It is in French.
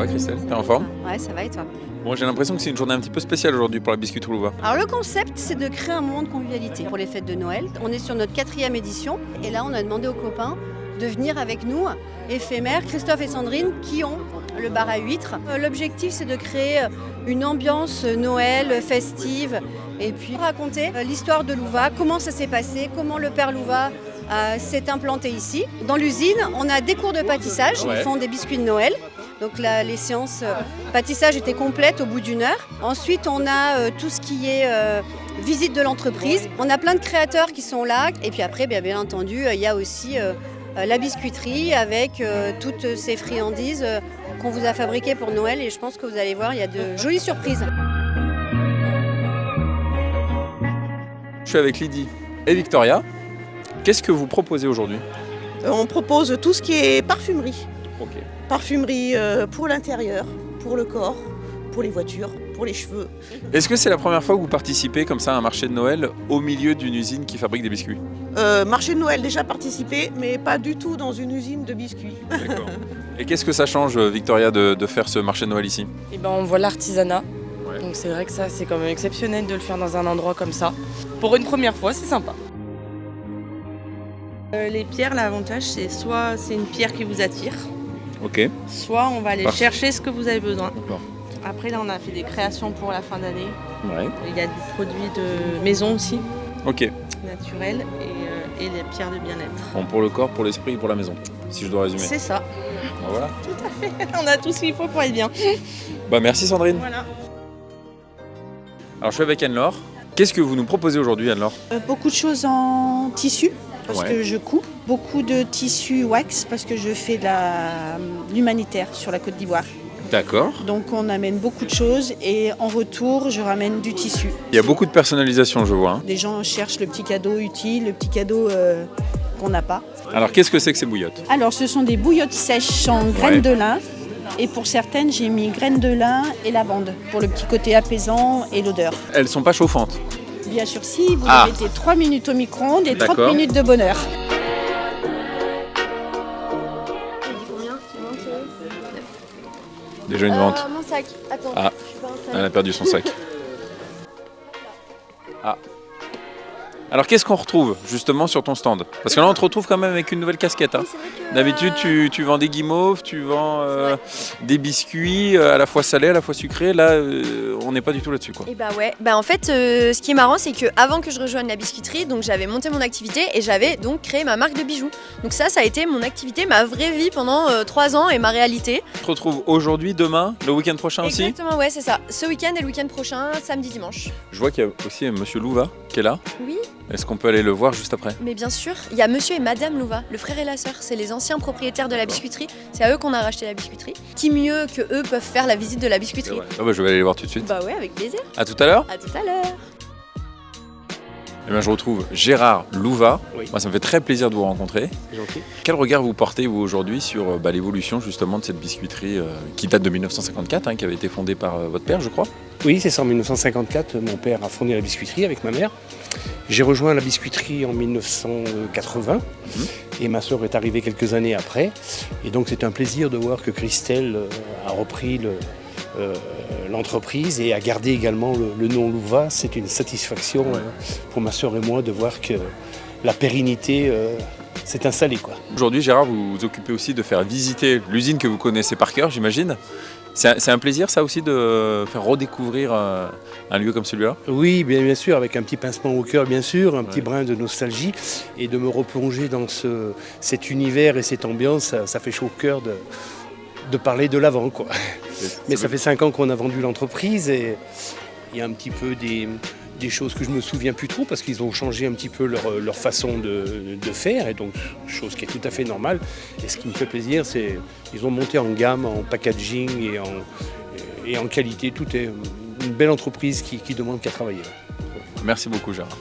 va Christelle? T'es en forme? Ouais, ça va et toi? Bon, j'ai l'impression que c'est une journée un petit peu spéciale aujourd'hui pour la Biscuiterie Louva. Alors le concept, c'est de créer un moment de convivialité pour les fêtes de Noël. On est sur notre 4e édition et là on a demandé aux copains de venir avec nous, éphémères, Christophe et Sandrine, qui ont le bar à huîtres. L'objectif, c'est de créer une ambiance Noël festive et puis raconter l'histoire de Louva, comment ça s'est passé, comment le père Louva s'est implanté ici. Dans l'usine, on a des cours de pâtissage, ils font des biscuits de Noël. Donc là, les séances pâtissage étaient complètes au bout d'1 heure. Ensuite, on a tout ce qui est visite de l'entreprise. On a plein de créateurs qui sont là. Et puis après, bien entendu, il y a aussi la biscuiterie avec toutes ces friandises qu'on vous a fabriquées pour Noël. Et je pense que vous allez voir, il y a de jolies surprises. Je suis avec Lydie et Victoria. Qu'est-ce que vous proposez aujourd'hui? On propose tout ce qui est parfumerie. Ok. Parfumerie pour l'intérieur, pour le corps, pour les voitures, pour les cheveux. Est-ce que c'est la première fois que vous participez comme ça à un marché de Noël au milieu d'une usine qui fabrique des biscuits? Marché de Noël, déjà participé, mais pas du tout dans une usine de biscuits. D'accord. Et qu'est-ce que ça change, Victoria, de faire ce marché de Noël ici? Eh ben, on voit l'artisanat. Ouais. Donc c'est vrai que ça, c'est quand même exceptionnel de le faire dans un endroit comme ça. Pour une première fois, c'est sympa. Les pierres, l'avantage, c'est soit c'est une pierre qui vous attire, ok, soit on va aller chercher ce que vous avez besoin. D'accord. Après, là, on a fait des créations pour la fin d'année. Ouais. Il y a des produits de maison aussi, Ok. naturels, et les pierres de bien-être. Bon, pour le corps, pour l'esprit et pour la maison, si je dois résumer. C'est ça. Ben voilà. Tout à fait. On a tout ce qu'il faut pour être bien. Bah merci Sandrine. Voilà. Alors je suis avec Anne-Laure. Qu'est-ce que vous nous proposez aujourd'hui, Anne-Laure? Beaucoup de choses en tissu, parce Ouais. que je couds. Beaucoup de tissu wax, parce que je fais de l'humanitaire sur la Côte d'Ivoire. D'accord. Donc on amène beaucoup de choses et en retour, je ramène du tissu. Il y a beaucoup de personnalisation, je vois. Hein. Les gens cherchent le petit cadeau utile, le petit cadeau qu'on n'a pas. Alors qu'est-ce que c'est que ces bouillottes? Alors ce sont des bouillottes sèches en graines de lin. Et pour certaines, j'ai mis graines de lin et lavande, pour le petit côté apaisant et l'odeur. Elles sont pas chauffantes. Bien sûr, si vous les mettez 3 minutes au micro-ondes et 30 D'accord. minutes de bonheur. Déjà une vente. Mon sac, attends, Ah. je suis pas installée. Elle a perdu son sac. Ah. Alors qu'est-ce qu'on retrouve justement sur ton stand? Parce que là on te retrouve quand même avec une nouvelle casquette. Hein. D'habitude tu vends des guimauves, tu vends des biscuits à la fois salés, à la fois sucrés. Là on n'est pas du tout là-dessus quoi. Et bah ouais, bah en fait ce qui est marrant c'est que avant que je rejoigne la biscuiterie, donc j'avais monté mon activité et j'avais donc créé ma marque de bijoux. Donc ça a été mon activité, ma vraie vie pendant 3 ans et ma réalité. On te retrouve aujourd'hui, demain, le week-end prochain aussi? Exactement, ouais c'est ça. Ce week-end et le week-end prochain, samedi, dimanche. Je vois qu'il y a aussi Monsieur Louva qui est là. Oui, Est-ce qu'on peut aller le voir juste après? mais bien sûr, il y a monsieur et madame Louva, le frère et la sœur, c'est les anciens propriétaires de la biscuiterie. C'est à eux qu'on a racheté la biscuiterie. Qui mieux que eux peuvent faire la visite de la biscuiterie? Ah bah, je vais aller les voir tout de suite. Bah ouais, avec plaisir. À tout à l'heure. À tout à l'heure. Eh bien, je retrouve Gérard Louva. Oui. Moi, ça me fait très plaisir de vous rencontrer. C'est gentil. Quel regard vous portez, vous, aujourd'hui, sur l'évolution, justement, de cette biscuiterie qui date de 1954, hein, qui avait été fondée par votre père, je crois? Oui, c'est ça, en 1954, mon père a fondé la biscuiterie avec ma mère. J'ai rejoint la biscuiterie en 1980 et ma sœur est arrivée quelques années après. Et donc c'est un plaisir de voir que Christelle a repris l'entreprise et a gardé également le nom Louva. C'est une satisfaction pour ma sœur et moi de voir que la pérennité s'est installée, quoi. Aujourd'hui, Gérard, vous vous occupez aussi de faire visiter l'usine que vous connaissez par cœur, j'imagine. C'est un plaisir, ça aussi, de faire redécouvrir un lieu comme celui-là? Oui, bien sûr, avec un petit pincement au cœur, bien sûr, un petit brin de nostalgie, et de me replonger dans cet univers et cette ambiance, ça fait chaud au cœur de parler de l'avant, quoi. Mais ça fait 5 ans qu'on a vendu l'entreprise, et il y a un petit peu des choses que je me souviens plus trop, parce qu'ils ont changé un petit peu leur façon de faire, et donc chose qui est tout à fait normale. Et ce qui me fait plaisir, c'est qu'ils ont monté en gamme, en packaging et en qualité. Tout est une belle entreprise qui demande qu'à travailler. Merci beaucoup, Gérard.